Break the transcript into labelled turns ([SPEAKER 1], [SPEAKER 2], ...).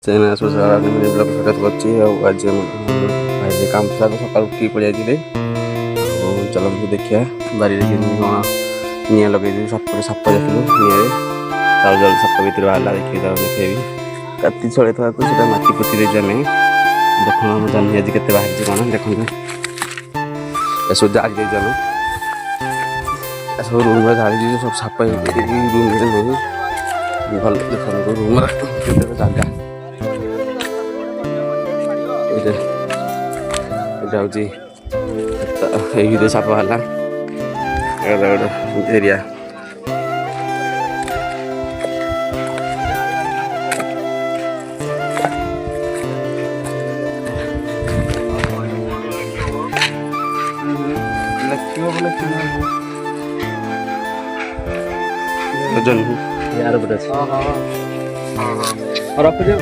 [SPEAKER 1] channel social blog स्वागत करछि आज भाई काम था तो सकाल उठी पड़ जाइए चलते देखिए बारी कौन निआ लगे सापटे साप देखलु निआरे जल्दी साप भर बाहर देखिए देखे काटी छड़े था माटी पोती देते आम देख जन्नी आज के बाहर कौन देखते सब जाड़ी देते सब रूम झाड़ी सब साप रूम नहीं भल देखो रूम जगह ये साप बाहर एरिया यार